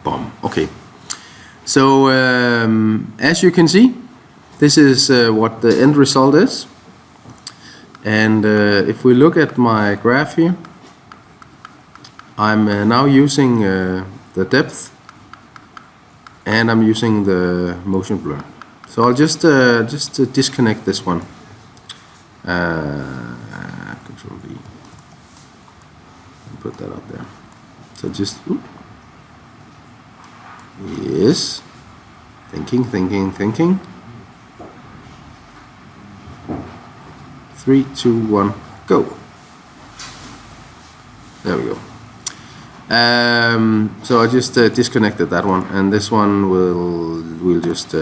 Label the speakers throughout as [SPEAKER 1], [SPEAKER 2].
[SPEAKER 1] Boom. Okay. So as you can see, this is what the end result is. And if we look at my graph here, I'm now using the depth, and I'm using the motion blur. So I'll just disconnect this one. Control V. And put that up there. So just. Yes. Thinking. 3, 2, 1, go. There we go. So I just disconnected that one, and this one we'll just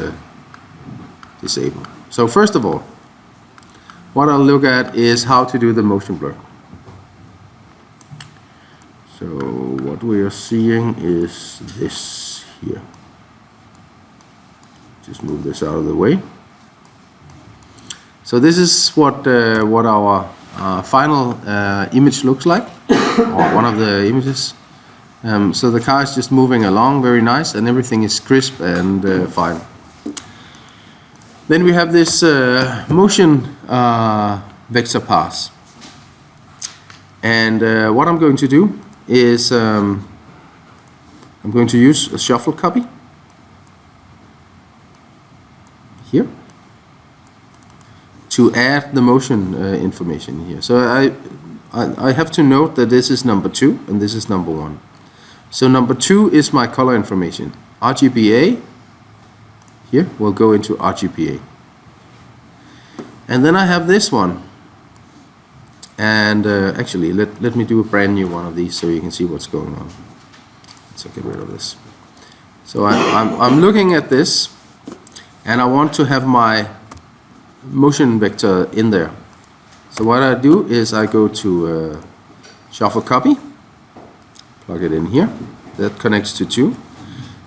[SPEAKER 1] disable. So first of all, what I'll look at is how to do the motion blur. So what we are seeing is this here. Just move this out of the way. So this is what our final image looks like, or one of the images. So the car is just moving along, very nice, and everything is crisp and fine. Then we have this motion vector pass. And what I'm going to do is I'm going to use a shuffle copy here to add the motion information here. So I have to note that this is number 2 and this is number 1. So number 2 is my color information. RGBA here will go into RGBA. And then I have this one. And actually, let me do a brand new one of these so you can see what's going on. So get rid of this. So I'm looking at this, and I want to have my motion vector in there. So what I do is I go to shuffle copy, plug it in here. That connects to 2,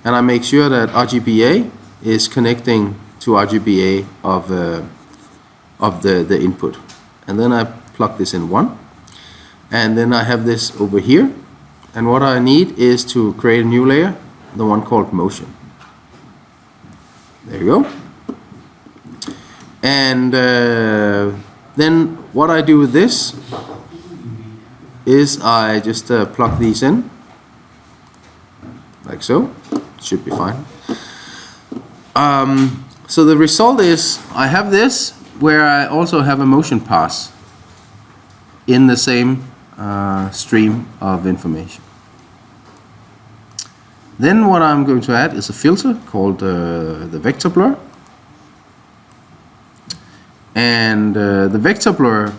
[SPEAKER 1] and I make sure that RGBA is connecting to RGBA of the input, and then I plug this in 1, and then I have this over here, and what I need is to create a new layer, the one called motion. There you go. And then what I do with this is I just plug these in like so. Should be fine. So the result is I have this where I also have a motion pass in the same stream of information. Then what I'm going to add is a filter called the vector blur. And the vector blur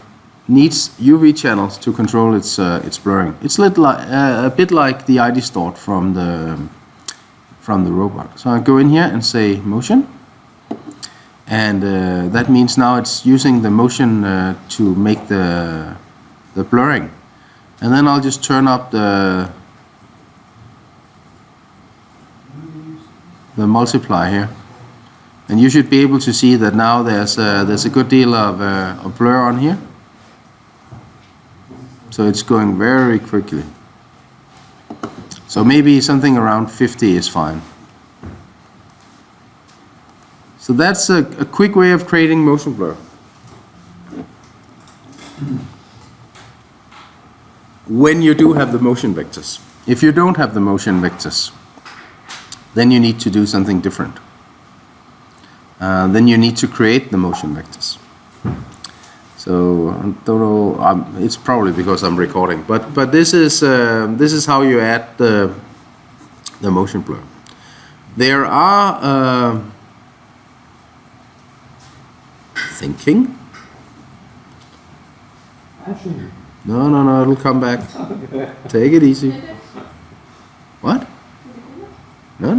[SPEAKER 1] needs UV channels to control its blurring. It's a bit like the ID stored from the robot. So I go in here and say motion, and that means now it's using the motion to make the blurring. And then I'll just turn up the multiply here. And you should be able to see that now there's a good deal of blur on here. So it's going very quickly. So maybe something around 50 is fine. So that's a quick way of creating motion blur. When you do have the motion vectors. If you don't have the motion vectors, then you need to do something different. Then you need to create the motion vectors. So I don't know. It's probably because I'm recording, but this is how you add the motion blur. There are thinking. No, it'll come back. Take it easy. What? No.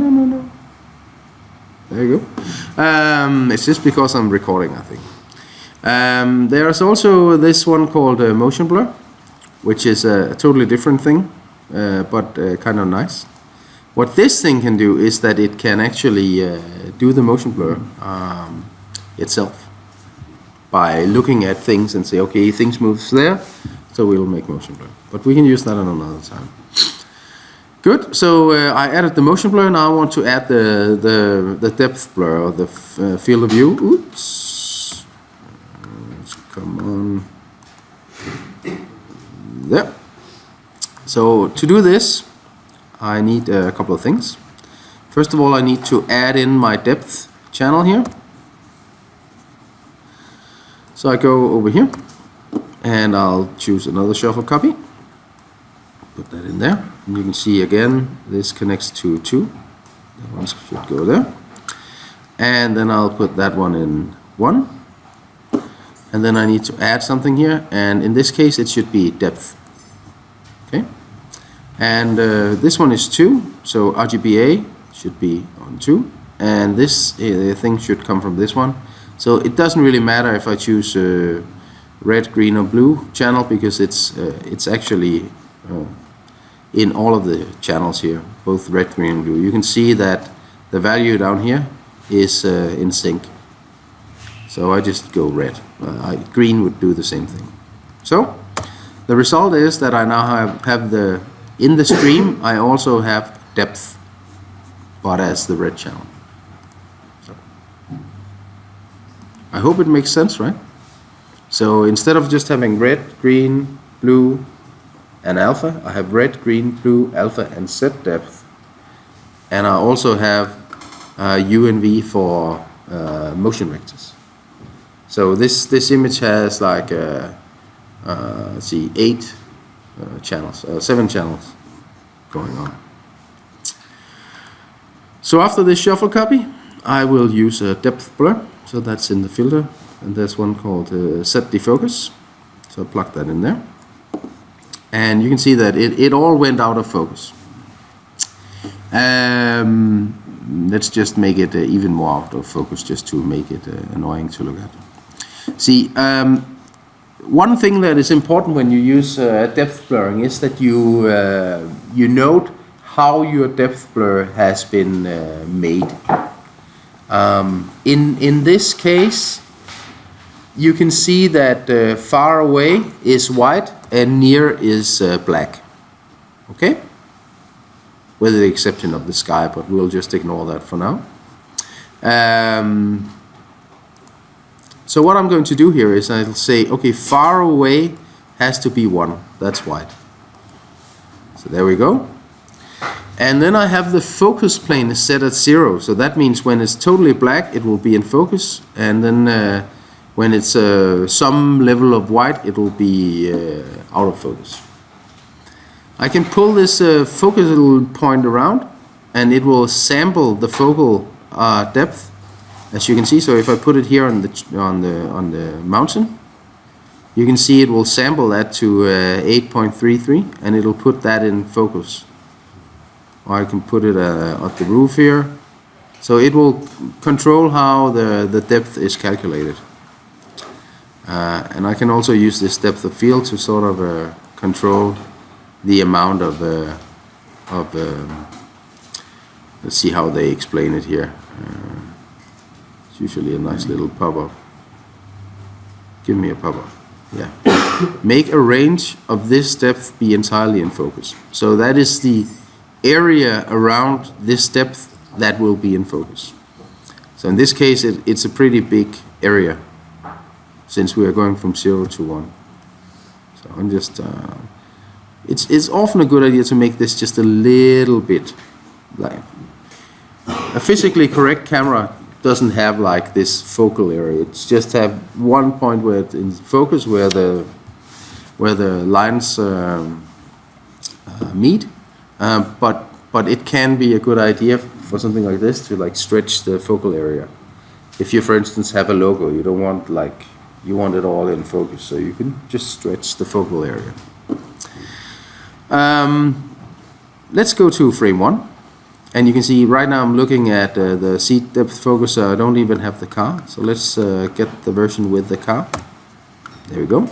[SPEAKER 1] There you go. It's just because I'm recording, I think. There's also this one called motion blur, which is a totally different thing, but kind of nice. What this thing can do is that it can actually do the motion blur itself by looking at things and say, okay, things moves there, so we'll make motion blur. But we can use that another time. Good. So I added the motion blur. Now I want to add the depth blur, or the field of view. Oops. Come on. There. So to do this, I need a couple of things. First of all, I need to add in my depth channel here. So I go over here and I'll choose another shuffle copy. Put that in there. And you can see again, this connects to 2. That one should go there. And then I'll put that one in 1. And then I need to add something here. And in this case, it should be depth. Okay. And this one is 2. So RGBA should be on 2. And this thing should come from this one. So it doesn't really matter if I choose red, green, or blue channel, because it's actually in all of the channels here, both red, green, and blue. You can see that the value down here is in sync. So I just go red. Green would do the same thing. So the result is that I now have in the stream I also have depth, but as the red channel. So I hope it makes sense, right? So instead of just having red, green, blue, and alpha, I have red, green, blue, alpha, and Z depth. And I also have U and V for motion vectors. So this image has like let's see, 8 channels, 7 channels going on. So after this shuffle copy, I will use a depth blur. So that's in the filter, and there's one called set defocus. So I'll plug that in there. And you can see that it all went out of focus. Let's just make it even more out of focus, just to make it annoying to look at. See, one thing that is important when you use depth blurring is that you note how your depth blur has been made. In this case, you can see that far away is white and near is black. Okay? With the exception of the sky, but we'll just ignore that for now. So what I'm going to do here is I'll say, okay, far away has to be 1. That's white. So there we go. And then I have the focus plane is set at 0. So that means when it's totally black, it will be in focus. And then when it's some level of white, it will be out of focus. I can pull this focal point around, and it will sample the focal depth, as you can see. So if I put it here on the mountain, you can see it will sample that to 8.33, and it'll put that in focus. Or I can put it at the roof here. So it will control how the depth is calculated. And I can also use this depth of field to sort of control the amount of let's see how they explain it here. It's usually a nice little pop-up. Give me a pop-up. Yeah. Make a range of this depth be entirely in focus. So that is the area around this depth that will be in focus. So in this case, it's a pretty big area, since we are going from 0 to 1. So I'm just it's often a good idea to make this just a little bit like a physically correct camera doesn't have like this focal area. It's just have one point where it's in focus, where the lines meet. But it can be a good idea for something like this to like stretch the focal area. If you, for instance, have a logo, you don't want you want it all in focus, so you can just stretch the focal area. Let's go to frame 1, and you can see right now I'm looking at the seat depth focus. I don't even have the car, so let's get the version with the car. There we go.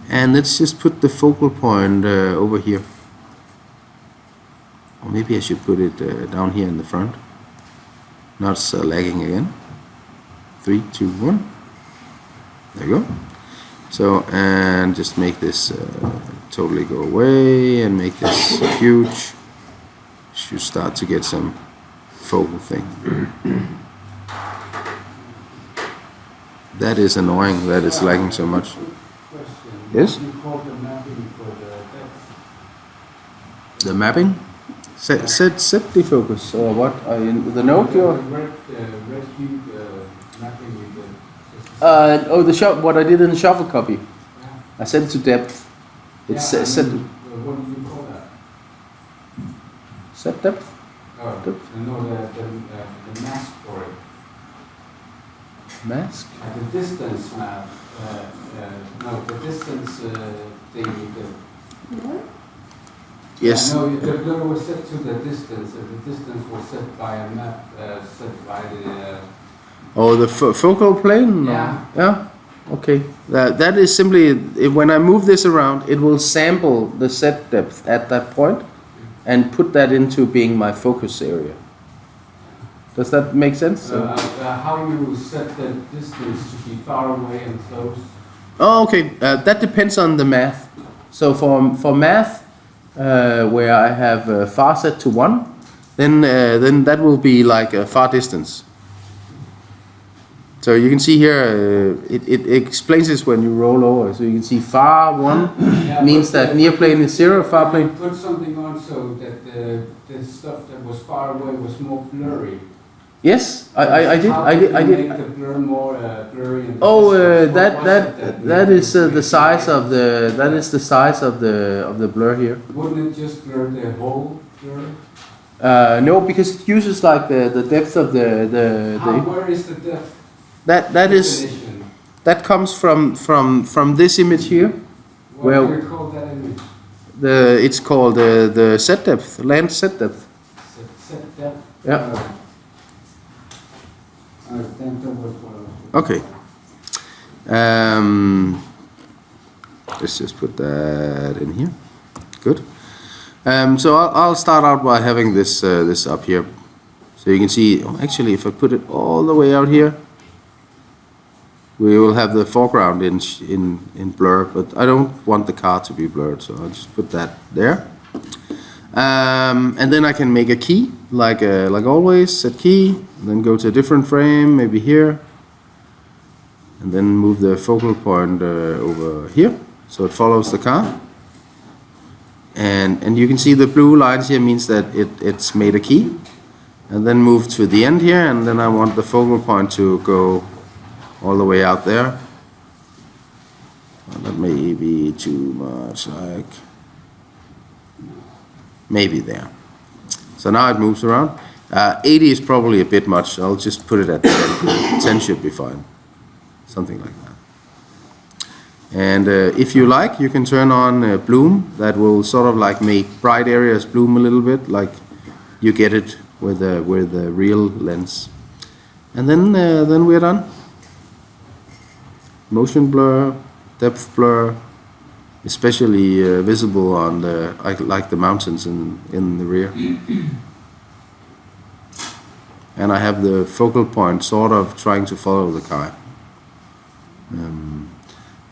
[SPEAKER 1] And let's just put the focal point over here. Or maybe I should put it down here in the front. Now it's lagging again. 3, 2, 1. There you go. So, and just make this totally go away and make this huge. Should start to get some focal thing. That is annoying that it's lagging so much. Yes?
[SPEAKER 2] You call the mapping for the depth.
[SPEAKER 1] The mapping? Set defocus or what? The node?
[SPEAKER 2] The red cube mapping with the.
[SPEAKER 1] What I did in the shuffle copy.
[SPEAKER 2] Yeah.
[SPEAKER 1] I set it to depth. It's set.
[SPEAKER 2] What do you call that?
[SPEAKER 1] Set depth.
[SPEAKER 2] Oh, no, the mask for it.
[SPEAKER 1] Mask.
[SPEAKER 2] The distance map. No, the distance thing.
[SPEAKER 1] Yes.
[SPEAKER 2] No, the blur was set to the distance, and the distance was set by a map set by the.
[SPEAKER 1] The focal plane?
[SPEAKER 2] Yeah.
[SPEAKER 1] Yeah. Okay. That is simply when I move this around, it will sample the set depth at that point, and put that into being my focus area. Does that make sense?
[SPEAKER 2] How you set the distance to be far away and close?
[SPEAKER 1] Oh, okay. That depends on the math. So for math, where I have far set to 1, then that will be like a far distance. So you can see here, it explains this when you roll over. So you can see far 1 means that near plane is 0, far plane.
[SPEAKER 2] Put something on so that the stuff that was far away was more blurry.
[SPEAKER 1] Yes, I did.
[SPEAKER 2] Make the blur more blurry.
[SPEAKER 1] That is the size of the blur here.
[SPEAKER 2] Wouldn't it just blur the whole blur?
[SPEAKER 1] No, because it uses like the depth of the.
[SPEAKER 2] Where is the depth?
[SPEAKER 1] That comes from this image here.
[SPEAKER 2] What do you call that image?
[SPEAKER 1] It's called the set depth, land set depth.
[SPEAKER 2] Set depth.
[SPEAKER 1] Yeah.
[SPEAKER 2] I think that was what I was.
[SPEAKER 1] Okay. Let's just put that in here. Good. So I'll start out by having this up here, so you can see. Actually, if I put it all the way out here, we will have the foreground in blur. But I don't want the car to be blurred, so I'll just put that there. And then I can make a key, like always, set key, and then go to a different frame, maybe here, and then move the focal point over here, so it follows the car. And you can see the blue lines here means that it's made a key, and then move to the end here, and then I want the focal point to go all the way out there. Well, that may be too much, like maybe there. So now it moves around. 80 is probably a bit much. I'll just put it at 10. 10 should be fine. Something like that. And if you like, you can turn on bloom. That will sort of like make bright areas bloom a little bit, like you get it with the real lens. And then we're done. Motion blur, depth blur, especially visible on the mountains in the rear. And I have the focal point sort of trying to follow the car.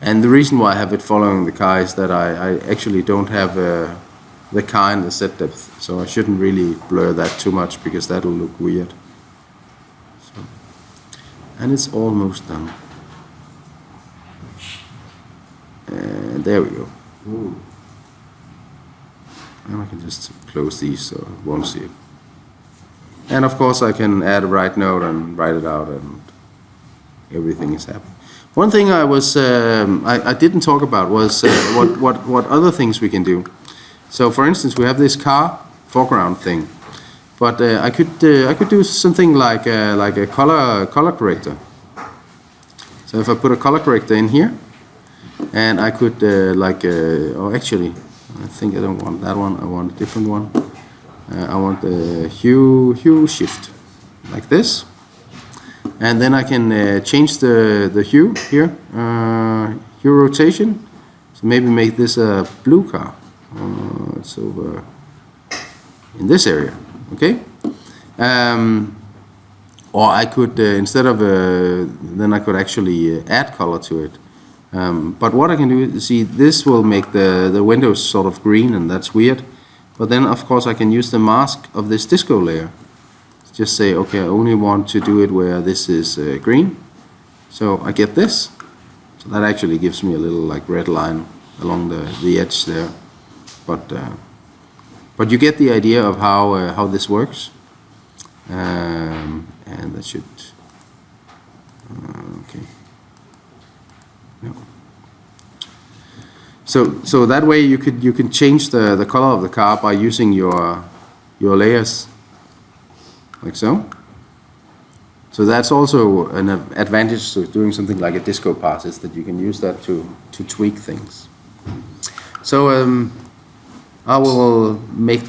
[SPEAKER 1] And the reason why I have it following the car is that I actually don't have the car in the set depth, so I shouldn't really blur that too much because that'll look weird. So, and it's almost done. And there we go.
[SPEAKER 2] Ooh.
[SPEAKER 1] And I can just close these so I won't see it. And of course I can add a write note and write it out, and everything is happening. One thing I didn't talk about was what other things we can do. So for instance, we have this car foreground thing, but I could do something like a color corrector. So if I put a color corrector in here, and I could actually, I think I don't want that one. I want a different one. I want the hue shift, like this. And then I can change the hue here, hue rotation. So maybe make this a blue car. It's over in this area, okay? Or I could, instead of, then I could actually add color to it. But what I can do is, see, this will make the windows sort of green, and that's weird. But then of course I can use the mask of this disco layer. Just say, okay, I only want to do it where this is green. So I get this. So that actually gives me a little like red line along the edge there. But you get the idea of how this works. And that should, okay. No. So that way you can change the color of the car by using your layers, like so. So that's also an advantage to doing something like a disco pass, is that you can use that to tweak things. So I will make